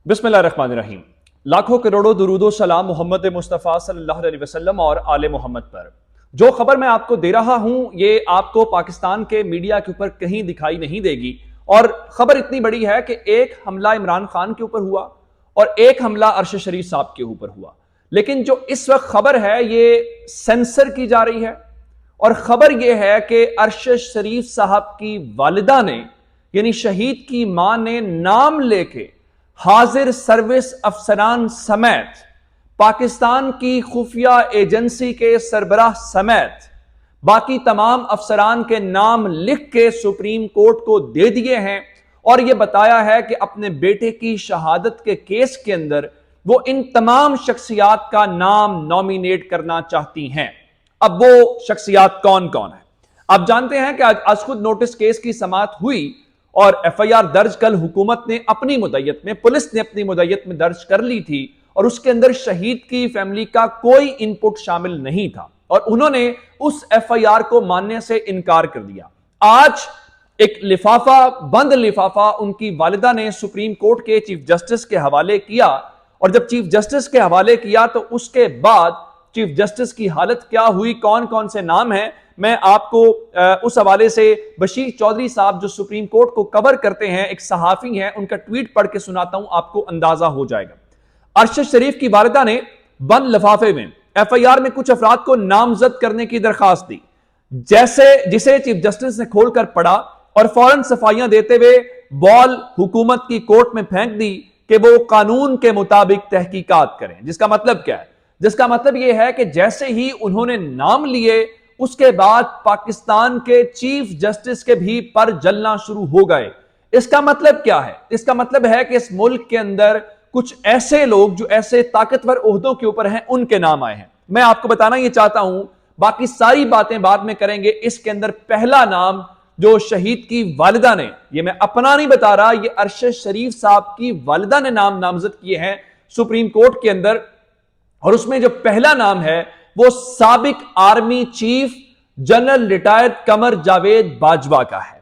بسم اللہ الرحمن الرحیم۔ لاکھوں کروڑوں درود و سلام محمد مصطفیٰ صلی اللہ علیہ وسلم اور آل محمد پر۔ جو خبر میں آپ کو دے رہا ہوں یہ آپ کو پاکستان کے میڈیا کے اوپر کہیں دکھائی نہیں دے گی، اور خبر اتنی بڑی ہے کہ ایک حملہ عمران خان کے اوپر ہوا اور ایک حملہ ارشد شریف صاحب کے اوپر ہوا، لیکن جو اس وقت خبر ہے یہ سینسر کی جا رہی ہے، اور خبر یہ ہے کہ ارشد شریف صاحب کی والدہ نے یعنی شہید کی ماں نے نام لے کے حاضر سروس افسران سمیت پاکستان کی خفیہ ایجنسی کے سربراہ سمیت باقی تمام افسران کے نام لکھ کے سپریم کورٹ کو دے دیے ہیں، اور یہ بتایا ہے کہ اپنے بیٹے کی شہادت کے کیس کے اندر وہ ان تمام شخصیات کا نام نامینیٹ کرنا چاہتی ہیں۔ اب وہ شخصیات کون کون ہیں؟ آپ جانتے ہیں کہ آج خود نوٹس کیس کی سماعت ہوئی اور ایف آئی آر درج کل حکومت نے اپنی مدعیت میں، پولیس نے اپنی مدعیت میں درج کر لی تھی، اور اس کے اندر شہید کی فیملی کا کوئی ان پٹ شامل نہیں تھا، اور انہوں نے اس ایف آئی آر کو ماننے سے انکار کر دیا۔ آج ایک لفافہ، بند لفافہ ان کی والدہ نے سپریم کورٹ کے چیف جسٹس کے حوالے کیا، اور جب چیف جسٹس کے حوالے کیا تو اس کے بعد چیف جسٹس کی حالت کیا ہوئی، کون کون سے نام ہیں، میں آپ کو اس حوالے سے بشیر چودھری صاحب جو سپریم کورٹ کو کور کرتے ہیں، ایک صحافی ہیں، ان کا ٹویٹ پڑھ کے سناتا ہوں، آپ کو اندازہ ہو جائے گا۔ ارشد شریف کی والدہ نے بند لفافے میں ایف آئی آر میں کچھ افراد کو نامزد کرنے کی درخواست دی، جسے چیف جسٹس نے کھول کر پڑھا اور فوراً صفائیاں دیتے ہوئے بال حکومت کی کورٹ میں پھینک دی کہ وہ قانون کے مطابق تحقیقات کریں۔ جس کا مطلب کیا ہے؟ جس کا مطلب یہ ہے کہ جیسے ہی انہوں نے نام لیے اس کے بعد پاکستان کے چیف جسٹس کے بھی پر جلنا شروع ہو گئے۔ اس کا مطلب کیا ہے؟ اس کا مطلب ہے کہ اس ملک کے اندر کچھ ایسے لوگ جو ایسے طاقتور عہدوں کے اوپر ہیں ان کے نام آئے ہیں۔ میں آپ کو بتانا یہ چاہتا ہوں، باقی ساری باتیں بعد میں کریں گے، اس کے اندر پہلا نام جو شہید کی والدہ نے، یہ میں اپنا نہیں بتا رہا، یہ ارشد شریف صاحب کی والدہ نے نام نامزد کیے ہیں سپریم کورٹ کے اندر، اور اس میں جو پہلا نام ہے وہ سابق army chief general retired Qamar Javed Bajwa کا ہے۔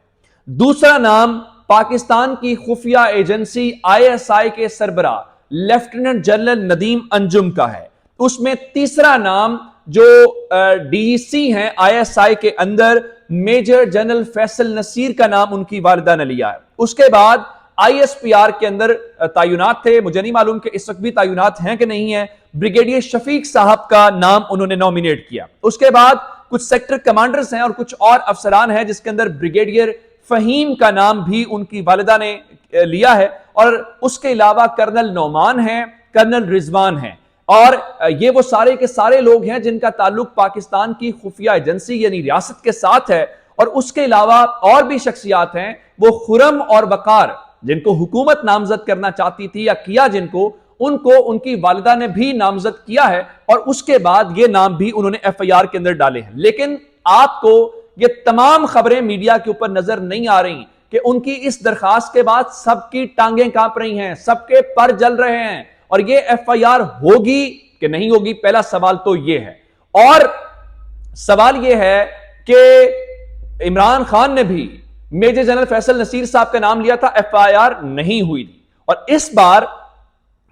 دوسرا نام پاکستان کی خفیہ ایجنسی آئی ایس آئی کے سربراہ لیفٹیننٹ جنرل ندیم انجم کا ہے۔ اس میں تیسرا نام جو ڈی سی ہیں آئی ایس آئی کے اندر، میجر جنرل فیصل نصیر کا نام ان کی والدہ نے لیا ہے۔ اس کے بعد آئی ایس پی آر کے اندر تعینات تھے، مجھے نہیں معلوم کہ اس وقت بھی تعینات ہیں کہ نہیں ہیں، بریگیڈیئر شفیق صاحب کا نام انہوں نے نومینیٹ کیا۔ اس کے بعد کچھ سیکٹر کمانڈرز ہیں اور کچھ اور افسران ہیں جس کے اندر بریگیڈیئر فہیم کا نام بھی ان کی والدہ نے لیا ہے، اور اس کے علاوہ کرنل نعمان ہیں، کرنل رضوان ہیں، اور یہ وہ سارے کے سارے لوگ ہیں جن کا تعلق پاکستان کی خفیہ ایجنسی یعنی ریاست کے ساتھ ہے۔ اور اس کے علاوہ اور بھی شخصیات ہیں، وہ خرم اور وقار جن کو حکومت نامزد کرنا چاہتی تھی یا کیا جن کو، ان کو ان کی والدہ نے بھی نامزد کیا ہے، اور اس کے بعد یہ نام بھی انہوں نے ایف آئی آر کے اندر ڈالے ہیں۔ لیکن آپ کو یہ تمام خبریں میڈیا کے اوپر نظر نہیں آ رہی کہ ان کی اس درخواست کے بعد سب کی ٹانگیں کانپ رہی ہیں، سب کے پر جل رہے ہیں، اور یہ ایف آئی آر ہوگی کہ نہیں ہوگی، پہلا سوال تو یہ ہے۔ اور سوال یہ ہے کہ عمران خان نے بھی میجر جنرل فیصل نصیر صاحب کا نام لیا تھا، ایف آئی آر نہیں ہوئی تھی، اور اس بار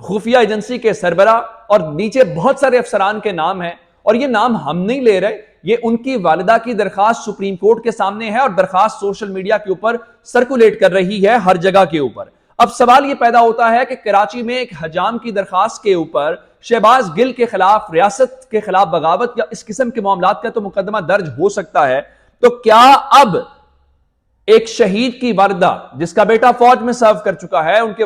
خفیہ ایجنسی کے سربراہ اور نیچے بہت سارے افسران کے نام ہیں، اور یہ نام ہم نہیں لے رہے، یہ ان کی والدہ کی درخواست سپریم کورٹ کے سامنے ہے، اور درخواست سوشل میڈیا کے اوپر سرکولیٹ کر رہی ہے ہر جگہ کے اوپر۔ اب سوال یہ پیدا ہوتا ہے کہ کراچی میں ایک حجام کی درخواست کے اوپر شہباز گل کے خلاف، ریاست کے خلاف بغاوت یا اس قسم کے معاملات کا تو مقدمہ درج ہو سکتا ہے، تو کیا اب ایک شہید کی والدہ جس کا بیٹا فوج میں سرو کر چکا ہے، ان کے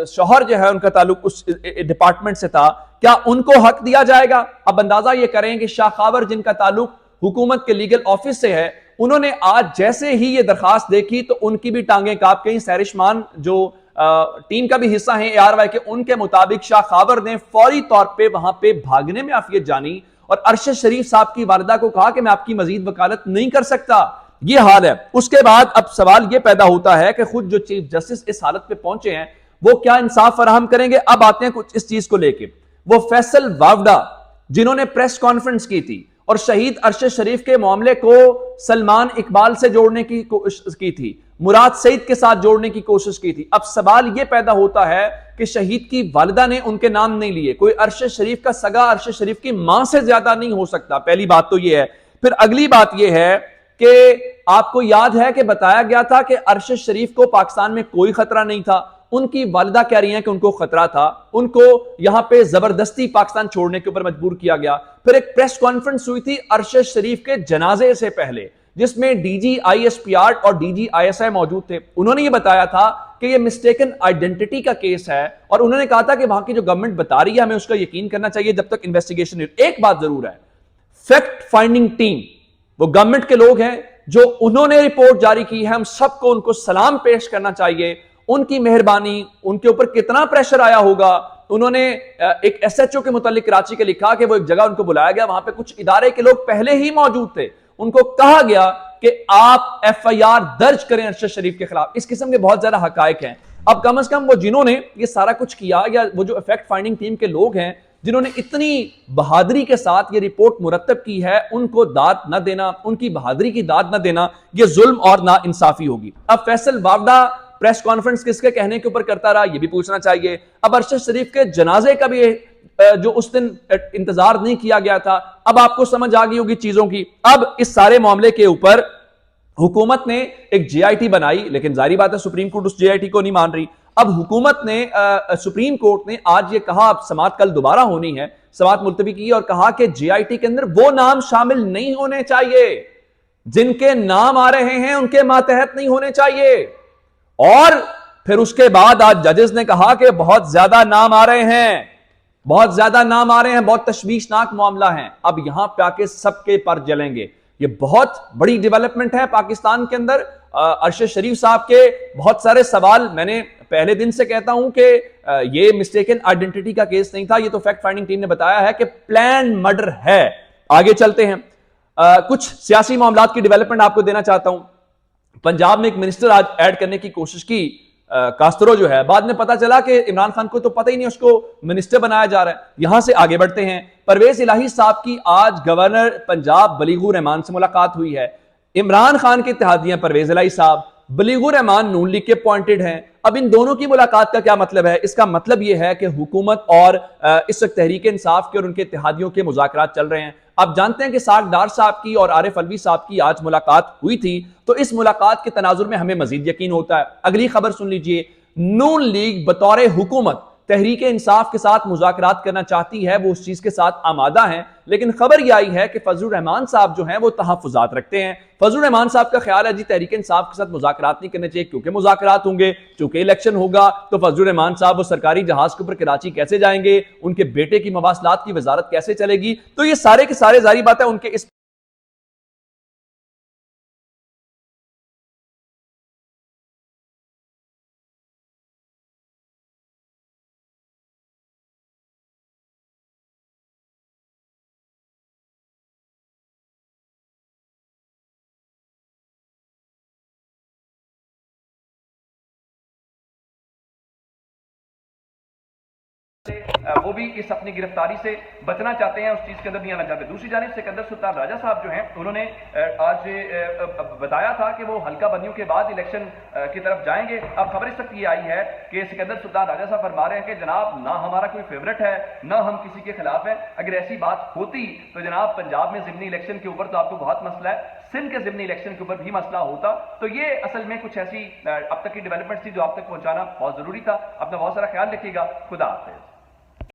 شوہر جو ہے ان کا تعلق اس ڈپارٹمنٹ سے تھا، کیا ان کو حق دیا جائے گا؟ اب اندازہ یہ کریں کہ شاہ خاور جن کا تعلق حکومت کے لیگل آفس سے ہے، انہوں نے آج جیسے ہی یہ درخواست دیکھی تو ان کی بھی ٹانگیں کانپ گئیں۔ سیرشمان جو ٹیم کا بھی حصہ ہیں اے آر وائی کے، ان کے مطابق شاہ خاور نے فوری طور پہ وہاں پہ بھاگنے میں عافیت جانی اور ارشد شریف صاحب کی والدہ کو کہا کہ میں آپ کی مزید وکالت نہیں کر سکتا۔ یہ حال ہے۔ اس کے بعد اب سوال یہ پیدا ہوتا ہے کہ خود جو چیف جسٹس اس حالت پہ پہنچے ہیں وہ کیا انصاف فراہم کریں گے؟ اب آتے ہیں کچھ اس چیز کو لے کے، وہ فیصل واوڈا جنہوں نے پریس کانفرنس کی تھی اور شہید ارشد شریف کے معاملے کو سلمان اقبال سے جوڑنے کی کوشش کی تھی، مراد سعید کے ساتھ جوڑنے کی کوشش کی تھی. اب سوال یہ پیدا ہوتا ہے کہ شہید کی والدہ نے ان کے نام نہیں لیے. کوئی ارشد شریف کا سگا ارشد شریف کی ماں سے زیادہ نہیں ہو سکتا. پہلی بات تو یہ ہے. پھر اگلی بات یہ ہے کہ آپ کو یاد ہے کہ بتایا گیا تھا کہ ارشد شریف کو پاکستان میں کوئی خطرہ نہیں تھا. ان کی والدہ کہہ رہی ہیں کہ ان کو خطرہ تھا. ان کو یہاں پہ زبردستی پاکستان چھوڑنے کے اوپر مجبور کیا گیا. پھر ایک پریس کانفرنس ہوئی تھی ارشد شریف کے جنازے سے پہلے, جس میں D G I S P R اور D G I S I موجود تھے. انہوں نے یہ بتایا تھا کہ یہ مسٹیکن آئیڈینٹی کا کیس ہے, اور انہوں نے کہا تھا کہ وہاں کی جو گورنمنٹ بتا رہی ہے ہمیں اس کا یقین کرنا چاہیے جب تک انویسٹیگیشن. ایک بات ضرور ہے, فیکٹ فائنڈنگ ٹیم وہ گورنمنٹ کے لوگ ہیں جو انہوں نے رپورٹ جاری کی ہے. ہم سب کو ان کو سلام پیش کرنا چاہیے. ان کی مہربانی, ان کے اوپر کتنا پریشر آیا ہوگا. انہوں نے ایک ایس ایچ او کے متعلق کراچی کے لکھا کہ وہ ایک جگہ ان کو بلایا گیا, وہاں پہ کچھ ادارے کے لوگ پہلے ہی موجود تھے. ان کو کہا گیا کہ آپ ایف آئی آر درج کریں ارشد شریف کے خلاف. اس قسم کے بہت زیادہ حقائق ہیں. اب کم از کم وہ جنہوں نے یہ سارا کچھ کیا, یا وہ جو فیکٹ فائنڈنگ ٹیم کے لوگ ہیں جنہوں نے اتنی بہادری کے ساتھ یہ رپورٹ مرتب کی ہے, ان کو داد نہ دینا, ان کی بہادری کی داد نہ دینا, یہ ظلم اور نا انصافی ہوگی. اب فیصل باوڑا پریس کانفرنس کس کے کہنے کے اوپر کرتا رہا, یہ بھی پوچھنا چاہیے. اب ارشد شریف کے جنازے کا بھی جو اس دن انتظار نہیں کیا گیا تھا, اب آپ کو سمجھ آ گئی ہوگی چیزوں کی. اب اس سارے معاملے کے اوپر حکومت نے ایک جے آئی ٹی بنائی, لیکن ظاہری بات ہے سپریم کورٹ اس جے آئی ٹی کو نہیں مان رہی. اب حکومت نے سپریم کورٹ نے آج یہ کہا, اب سماعت کل دوبارہ ہونی ہے, سماعت ملتوی کی, اور کہا کہ جے آئی ٹی کے اندر وہ نام شامل نہیں ہونے چاہیے جن کے نام آ رہے ہیں, ان کے ماتحت نہیں ہونے چاہیے. اور پھر اس کے بعد آج ججز نے کہا کہ بہت زیادہ نام آ رہے ہیں, بہت زیادہ نام آ رہے ہیں, بہت تشویشناک معاملہ ہیں. اب یہاں پہ آ کے سب کے پر جلیں گے. یہ بہت بڑی ڈیولپمنٹ ہے پاکستان کے اندر. ارشد شریف صاحب کے بہت سارے سوال, میں نے پہلے دن سے کہتا ہوں کہ یہ مسٹیکن آئیڈینٹی کا کیس نہیں تھا, یہ تو فیکٹ فائنڈنگ ٹیم نے بتایا ہے کہ پلان مرڈر ہے. آگے چلتے ہیں, کچھ سیاسی معاملات کی ڈیولپمنٹ آپ کو دینا چاہتا ہوں. پنجاب میں ایک منسٹر آج ایڈ کرنے کی کوشش کی, کاسترو جو ہے, بعد میں پتا چلا کہ عمران خان کو تو پتہ ہی نہیں اس کو منسٹر بنایا جا رہا ہے. یہاں سے آگے بڑھتے ہیں. پرویز الہی صاحب کی آج گورنر پنجاب بلیغ الرحمان سے ملاقات ہوئی ہے. عمران خان کے اتحادی ہیں پرویز الہی صاحب, بلیغ الرحمان نون لیگ کے اپوائنٹڈ ہیں. اب ان دونوں کی ملاقات کا کیا مطلب ہے؟ اس کا مطلب یہ ہے کہ حکومت اور اس وقت تحریک انصاف کے اور ان کے اتحادیوں کے مذاکرات چل رہے ہیں. آپ جانتے ہیں کہ ساکھ ڈار صاحب کی اور عارف علوی صاحب کی آج ملاقات ہوئی تھی, تو اس ملاقات کے تناظر میں ہمیں مزید یقین ہوتا ہے. اگلی خبر سن لیجئے. نون لیگ بطور حکومت تحریک انصاف کے ساتھ مذاکرات کرنا چاہتی ہے, وہ اس چیز کے ساتھ آمادہ ہیں, لیکن خبر یہ آئی ہے کہ فضل الرحمان صاحب جو ہیں وہ تحفظات رکھتے ہیں. فضل الرحمان صاحب کا خیال ہے جی تحریک انصاف کے ساتھ مذاکرات نہیں کرنے چاہیے, کیونکہ مذاکرات ہوں گے, چونکہ الیکشن ہوگا, تو فضل الرحمان صاحب وہ سرکاری جہاز کے اوپر کراچی کیسے جائیں گے, ان کے بیٹے کی مواصلات کی وزارت کیسے چلے گی. تو یہ سارے کے سارے ظاہری بات ہے ان کے اس وہ بھی اس اپنی گرفتاری سے بچنا چاہتے ہیں, اس چیز کے اندر نہیں آنا چاہتے. دوسری جانب سکندر سلطان راجہ صاحب جو ہیں, انہوں نے آج بتایا تھا کہ وہ حلقہ بندیوں کے بعد الیکشن کی طرف جائیں گے. اب خبر اس وقت یہ آئی ہے کہ سکندر سلطان راجہ صاحب فرما رہے ہیں کہ جناب نہ ہمارا کوئی فیورٹ ہے, نہ ہم کسی کے خلاف ہیں. اگر ایسی بات ہوتی تو جناب پنجاب میں ضمنی الیکشن کے اوپر تو آپ کو بہت مسئلہ ہے, سندھ کے ضمنی الیکشن کے اوپر بھی مسئلہ ہوتا. تو یہ اصل میں کچھ ایسی اب تک کی ڈیولپمنٹ تھی جو آپ تک پہنچانا بہت ضروری تھا. اپنا بہت سارا خیال رکھیے گا. خدا حافظ.